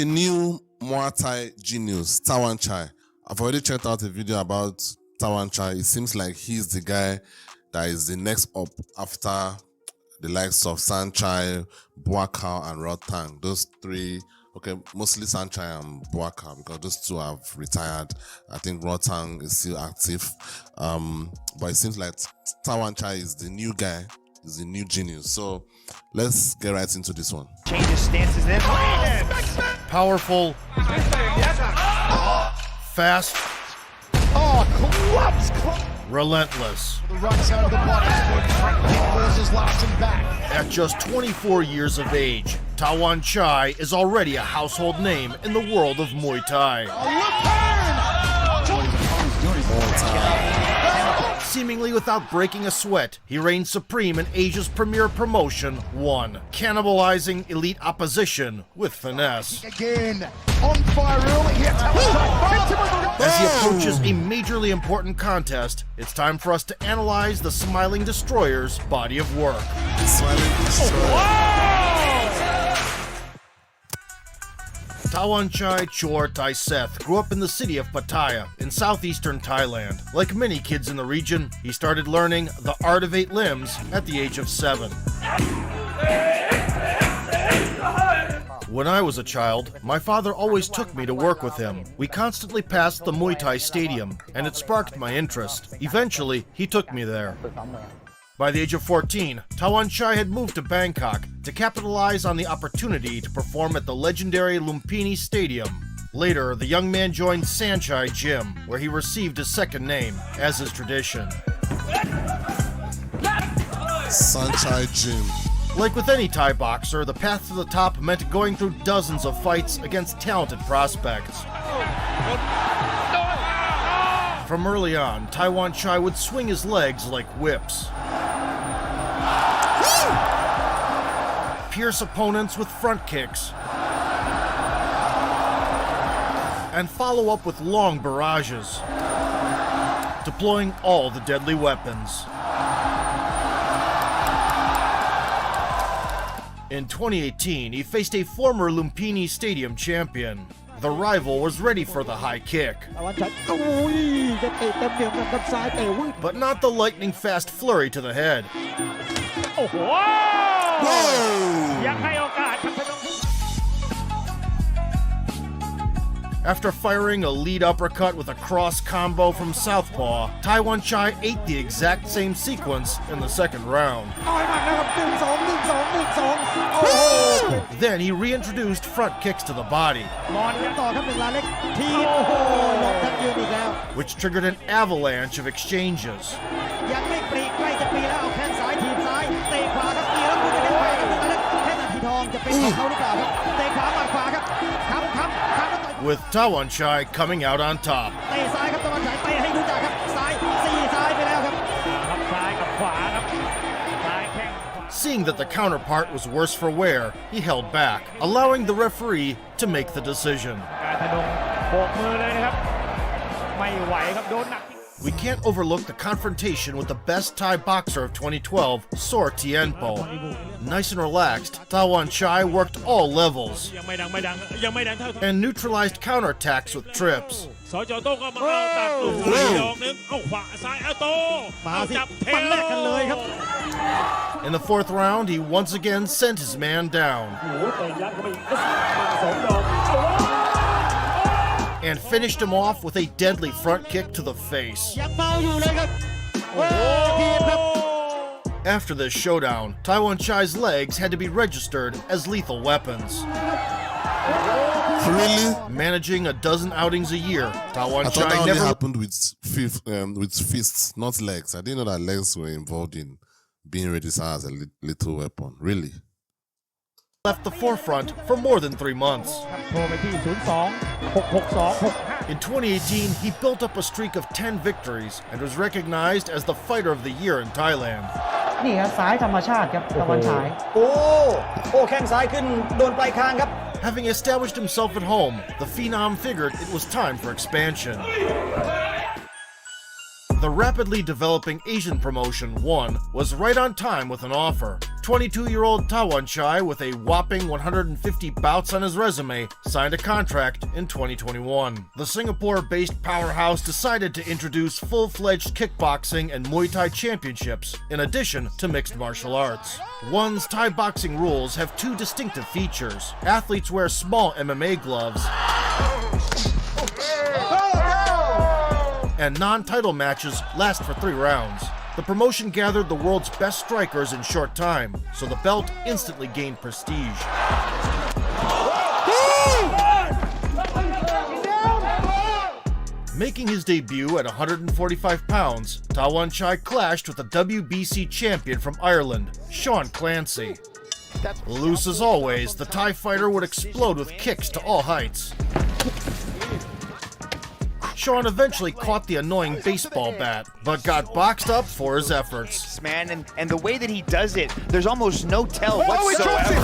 the new Muay Thai genius, Tawanchai. I've already checked out a video about Tawanchai. It seems like he's the guy that is the next up after the likes of Sanchai, Buakau, and Rotang. Those three, okay, mostly Sanchai and Buakau because those two have retired. I think Rotang is still active. But it seems like Tawanchai is the new guy, is the new genius. So let's get right into this one. Changes stances then. Powerful. Fast. Relentless. The right side of the body. Forces lasting back. At just 24 years of age, Tawanchai is already a household name in the world of Muay Thai. Seemingly without breaking a sweat, he reigns supreme in Asia's premier promotion, One, cannibalizing elite opposition with finesse. Again, on fire early here. As he approaches a majorly important contest, it's time for us to analyze the Smiling Destroyer's body of work. Tawanchai Chor Tai Seth grew up in the city of Pattaya in southeastern Thailand. Like many kids in the region, he started learning the art of 8 limbs at the age of 7. When I was a child, my father always took me to work with him. We constantly passed the Muay Thai stadium, and it sparked my interest. Eventually, he took me there. By the age of 14, Tawanchai had moved to Bangkok to capitalize on the opportunity to perform at the legendary Lumpini Stadium. Later, the young man joined Sanchai Gym, where he received his second name, as is tradition. Sanchai Gym. Like with any Thai boxer, the path to the top meant going through dozens of fights against talented prospects. From early on, Tawanchai would swing his legs like whips, pierce opponents with front kicks, and follow up with long barrages, deploying all the deadly weapons. In 2018, he faced a former Lumpini Stadium champion. The rival was ready for the high kick, but not the lightning-fast flurry to the head. After firing a lead uppercut with a cross combo from southpaw, Tawanchai ate the exact same sequence in the second round. Then he reintroduced front kicks to the body, which triggered an avalanche of exchanges. With Tawanchai coming out on top. Seeing that the counterpart was worse for wear, he held back, allowing the referee to make the decision. We can't overlook the confrontation with the best Thai boxer of 2012, Sor Tienpo. Nice and relaxed, Tawanchai worked all levels and neutralized counterattacks with trips. In the fourth round, he once again sent his man down and finished him off with a deadly front kick to the face. After this showdown, Tawanchai's legs had to be registered as lethal weapons. Really? Managing a dozen outings a year, I thought that Tawanchai only never happened with fists, not legs. I didn't know that legs were involved in being registered as a lethal weapon. Really? left the forefront for more than 3 months. In 2018, he built up a streak of 10 victories and was recognized as the Fighter of the Year in Thailand. นี่ครับซ้ายธรรมชาติครับตะวันฉาย แข้งซ้ายขึ้นโดนปลายคางครับ Having established himself at home, the Phenom figured it was time for expansion. The rapidly developing Asian promotion, One, was right on time with an offer. 22-year-old Tawanchai, with a whopping 150 bouts on his resume, signed a contract in 2021. The Singapore-based powerhouse decided to introduce full-fledged kickboxing and Muay Thai championships, in addition to mixed martial arts. One's Thai boxing rules have two distinctive features. Athletes wear small MMA gloves, and non-title matches last for 3 rounds. The promotion gathered the world's best strikers in short time, so the belt instantly gained prestige. Making his debut at 145 pounds, Tawanchai clashed with the WBC champion from Ireland, Sean Clancy. Loose as always, the Thai fighter would explode with kicks to all heights. Sean eventually caught the annoying baseball bat, but got boxed up for his efforts. Man, and the way that he does it, there's almost no tell whatsoever.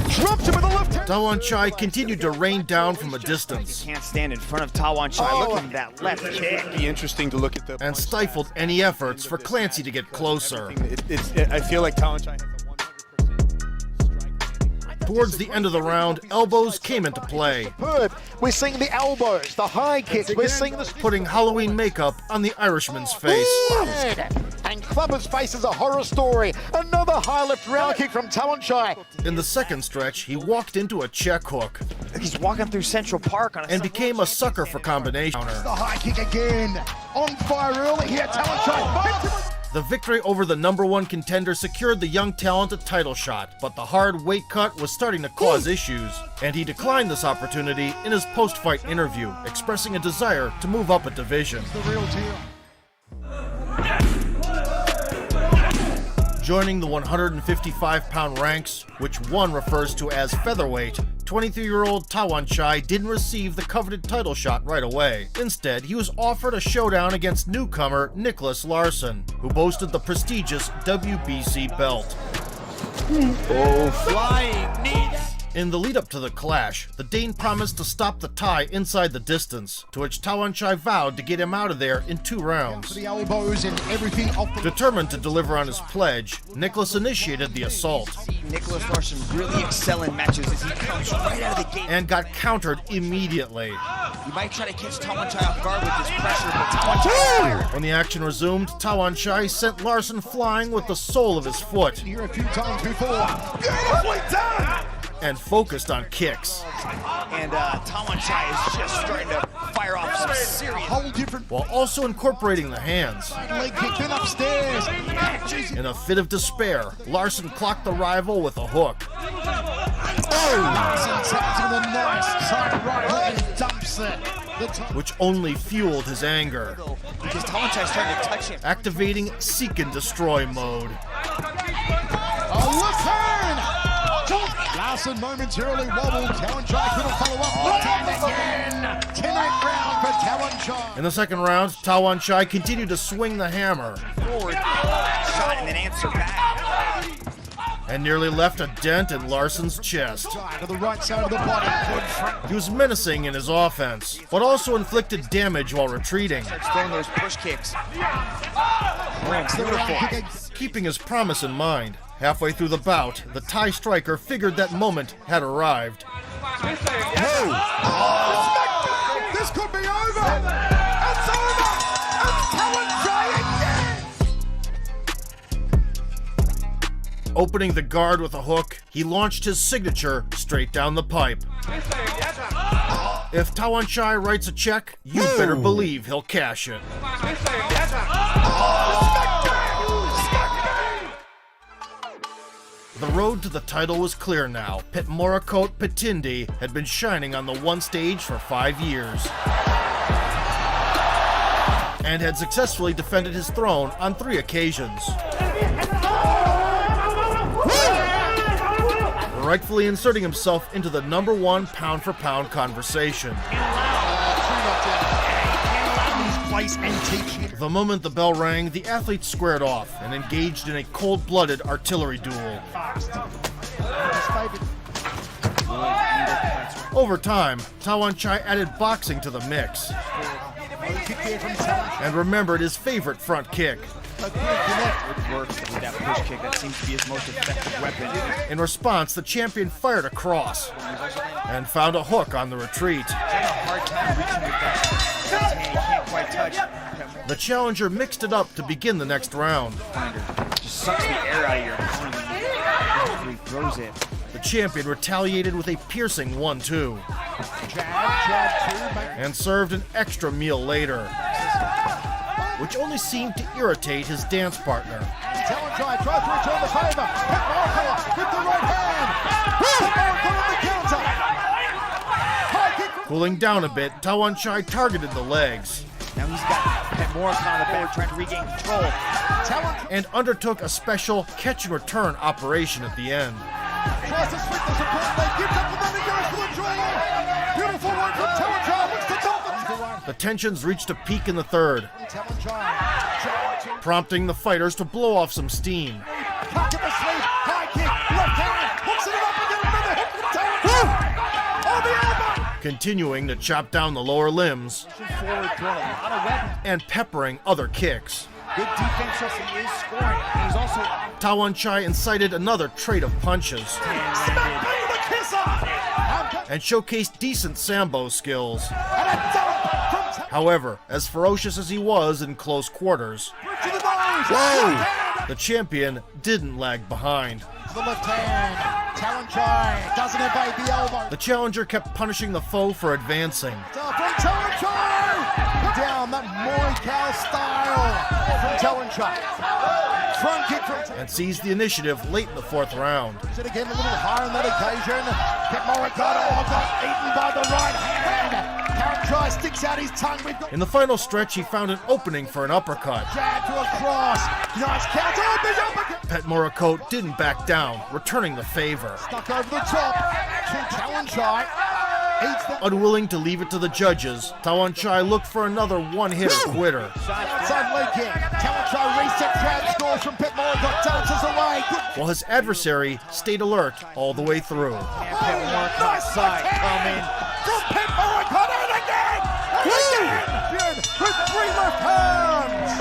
Drops him with a left hand. Tawanchai continued to rain down from a distance Can't stand in front of Tawanchai. Look at that left kick. Be interesting to look at the and stifled any efforts for Clancy to get closer. I feel like Tawanchai has a 100% Towards the end of the round, elbows came into play, Superb. We're seeing the elbows, the high kicks. We're seeing the putting Halloween makeup on the Irishman's face. And Clubber's face is a horror story. Another high left round kick from Tawanchai. In the second stretch, he walked into a check hook He's walking through Central Park on a and became a sucker for combination. The high kick again. On fire early here. Tawanchai. The victory over the #1 contender secured the young talent a title shot, but the hard weight cut was starting to cause issues, and he declined this opportunity in his post-fight interview, expressing a desire to move up a division. The real deal. Joining the 155-pound ranks, which one refers to as featherweight, 23-year-old Tawanchai didn't receive the coveted title shot right away. Instead, he was offered a showdown against newcomer Nicholas Larson, who boasted the prestigious WBC belt. flying knees. In the lead-up to the clash, the Dane promised to stop the Thai inside the distance, to which Tawanchai vowed to get him out of there in 2 rounds. The elbows and everything off the... Determined to deliver on his pledge, Nicholas initiated the assault Nicholas Larson really excel in matches as he comes right out of the gate. and got countered immediately. You might try to catch Tawanchai off guard with this pressure, but Tawanchai... When the action resumed, Tawanchai sent Larson flying with the sole of his foot Here a few times before. Beautifully done! and focused on kicks, And Tawanchai is just starting to fire off some serious... Whole different while also incorporating the hands. leg kick, then upstairs. In a fit of despair, Larson clocked the rival with a hook, Taps with a nice side right hook and dumps it. The top. which only fueled his anger, Because Tawanchai's trying to touch him. activating Seek and Destroy mode. A left turn! Larson momentarily wobbled. Tawanchai couldn't follow up. Left hand again. 10-8 round for Tawanchai. In the second round, Tawanchai continued to swing the hammer Forward shot and then answer back. and nearly left a dent in Larson's chest. To the right side of the body. Good front. He was menacing in his offense, but also inflicted damage while retreating, Throwing those push kicks. The round kick. keeping his promise in mind. Halfway through the bout, the Thai striker figured that moment had arrived. This could be over. It's over. It's Tawanchai again. Opening the guard with a hook, he launched his signature straight down the pipe. If Tawanchai writes a check, you better believe he'll cash it. The road to the title was clear now. Pit Morakot Pitindi had been shining on the one stage for 5 years and had successfully defended his throne on 3 occasions, rightfully inserting himself into the #1 pound-for-pound conversation. The moment the bell rang, the athletes squared off and engaged in a cold-blooded artillery duel. Over time, Tawanchai added boxing to the mix and remembered his favorite front kick. It works with that push kick. That seems to be his most effective weapon. In response, the champion fired a cross and found a hook on the retreat. He's having a hard time reaching with that hand. He can't quite touch. The challenger mixed it up to begin the next round. Just sucks the air out of your opponent when he throws it. The champion retaliated with a piercing 1-2 and served an extra meal later, which only seemed to irritate his dance partner. Tawanchai tries to return the favor. With the right hand. The counter. Cooling down a bit, Tawanchai targeted the legs Now he's got Mwythịy on the board trying to regain control. and undertook a special catch and return operation at the end. Tries to split the support leg. Gives up and then he goes for the draw. Beautiful work from Tawanchai. Looks to Dolphin. The tensions reached a peak in the third, prompting the fighters to blow off some steam. Cock in the sleeve. High kick. Left hand. Hooks it up again. Another hook from Tawanchai. On the elbow. Continuing to chop down the lower limbs Forward throw, a lot of weapons. and peppering other kicks. Good defense, yes, he is scoring. And he's also Tawanchai incited another trade of punches The kiss off. and showcased decent sambo skills. However, as ferocious as he was in close quarters, To the nose. Whoa! the champion didn't lag behind. The left hand. Tawanchai doesn't evade the elbow. The challenger kept punishing the foe for advancing, From Tawanchai. Down that Muay Thai style from Tawanchai. Front kick from Tawanchai. and seized the initiative late in the fourth round. It again a little higher on that occasion. Mwythịy got eaten by the right hand. Tawanchai sticks out his tongue. We've got In the final stretch, he found an opening for an uppercut. jab to a cross. Nice counter. Oh, big uppercut. Pet Morakot didn't back down, returning the favor. Stuck over the top. To Tawanchai. Eats the Unwilling to leave it to the judges, Tawanchai looked for another one-hitter quitter. outside leg kick. Tawanchai resets jab scores from Mwythịy. Dances away. Good. While his adversary stayed alert all the way through. Mwythịy side coming. From Mwythịy and again. Again. With 3 left hands.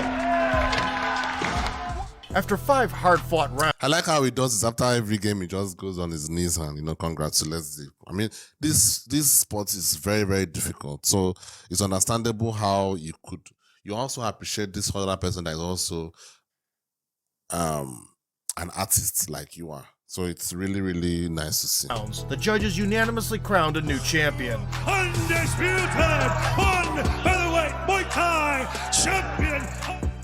After 5 hard-fought rounds, I like how he does this after every game. He just goes on his knees and congratulates the. I mean, this sport is very, very difficult. So it's understandable how you also appreciate this other person that is also an artist like you are. So it's really, really nice to see. the judges unanimously crowned a new champion. Undisputed featherweight Muay Thai champion.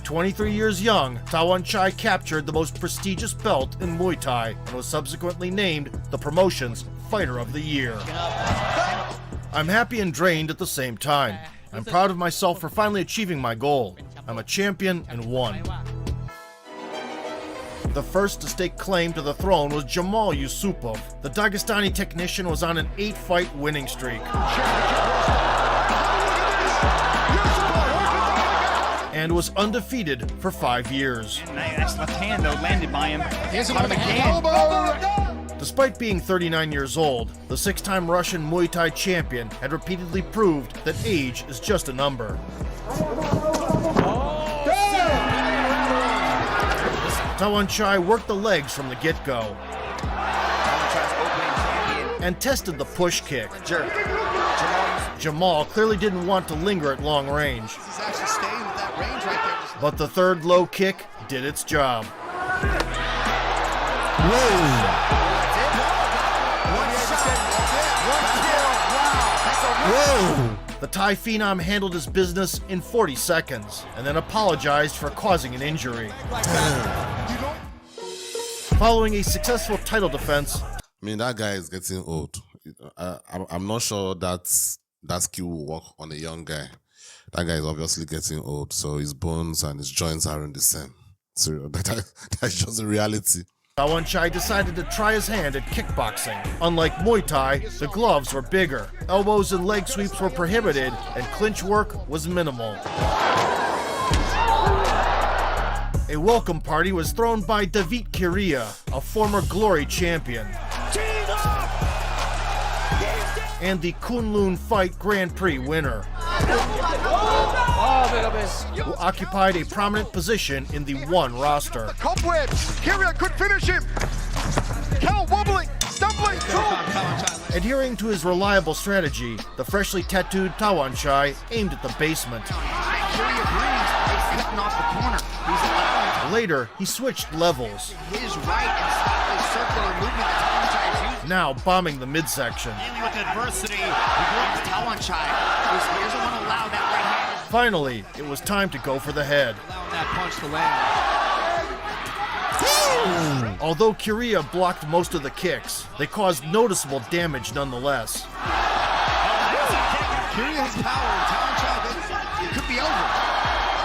23 years young, Tawanchai captured the most prestigious belt in Muay Thai and was subsequently named the promotion's Fighter of the Year. I'm happy and drained at the same time. I'm proud of myself for finally achieving my goal. I'm a champion and won. The first to stake claim to the throne was Jamal Yusupov. The Dagestani technician was on an 8-fight winning streak and was undefeated for 5 years. Nice left hand, though, landed by him. Here's Caught him again. Despite being 39 years old, the 6-time Russian Muay Thai champion had repeatedly proved that age is just a number. Tawanchai worked the legs from the get-go and tested the push kick. Jamal clearly didn't want to linger at long range, He's actually staying with that range right there. but the third low kick did its job. The Thai phenom handled his business in 40 seconds and then apologized for causing an injury. Following a successful title defense, I mean, that guy is getting old. I'm not sure that skill will work on a young guy. That guy is obviously getting old, so his bones and his joints aren't the same. So that's just the reality. Tawanchai decided to try his hand at kickboxing. Unlike Muay Thai, the gloves were bigger, elbows and leg sweeps were prohibited, and clinch work was minimal. A welcome party was thrown by David Kiria, a former Glory champion, and the Kunlun Fight Grand Prix winner. who occupied a prominent position in the one roster. Cobweb. Kiria could finish him. Cal wobbling, stumbling. Adhering to his reliable strategy, the freshly tattooed Tawanchai aimed at the basement. Kiria breathes. He's cutting off the corner. He's allowing Later, he switched levels, his right and slightly circular movement that Tawanchai is using. now bombing the midsection. Dealing with adversity, Tawanchai doesn't want to allow that right hand. Finally, it was time to go for the head. Allowing that punch to land. Although Kiria blocked most of the kicks, they caused noticeable damage nonetheless. Kiria has power. Tawanchai, it could be over.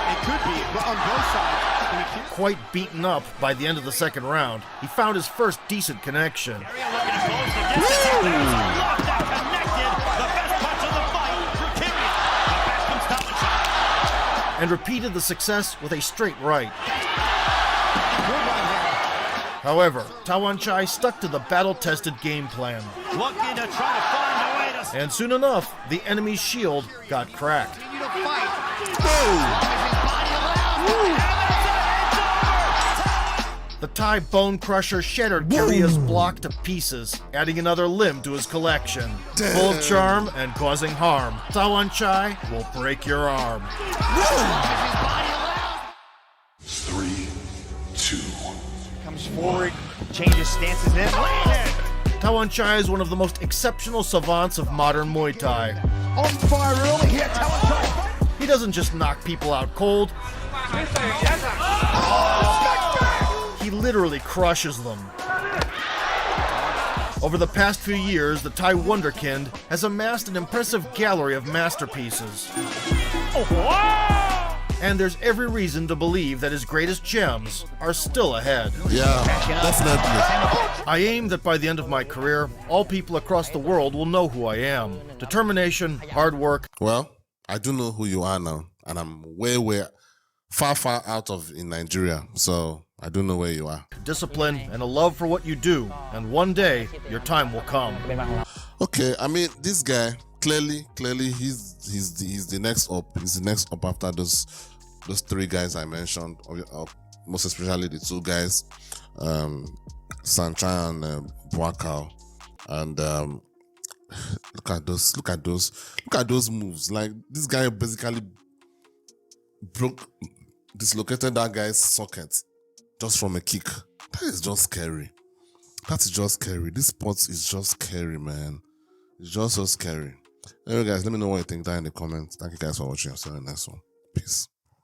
It could be, but on both sides. Quite beaten up by the end of the second round, he found his first decent connection and repeated the success with a straight right. However, Tawanchai stuck to the battle-tested game plan. And soon enough, the enemy's shield got cracked. The Thai bone crusher shattered Kiria's block to pieces, adding another limb to his collection. Full of charm and causing harm, Tawanchai will break your arm. 3, 2. Comes forward, changes stances in. Tawanchai is one of the most exceptional savants of modern Muay Thai. On fire early here, Tawanchai. He doesn't just knock people out cold, he literally crushes them. Over the past few years, the Thai wonderkind has amassed an impressive gallery of masterpieces. And there's every reason to believe that his greatest gems are still ahead. Yeah, definitely. I aim that by the end of my career, all people across the world will know who I am. Determination, hard work. Well, I do know who you are now, and I'm way far out of in Nigeria, so I do know where you are. Discipline and a love for what you do, and one day your time will come. Okay, I mean, this guy clearly he's the next up. He's the next up after those three guys I mentioned, most especially the two guys, Sanchai and Buakau. And look at those moves. Like, this guy basically dislocated that guy's socket just from a kick. That is just scary. This sport is just scary, man. It's just so scary. Anyway, guys, let me know what you think down in the comments. Thank you guys for watching. I'll see you in the next one. Peace.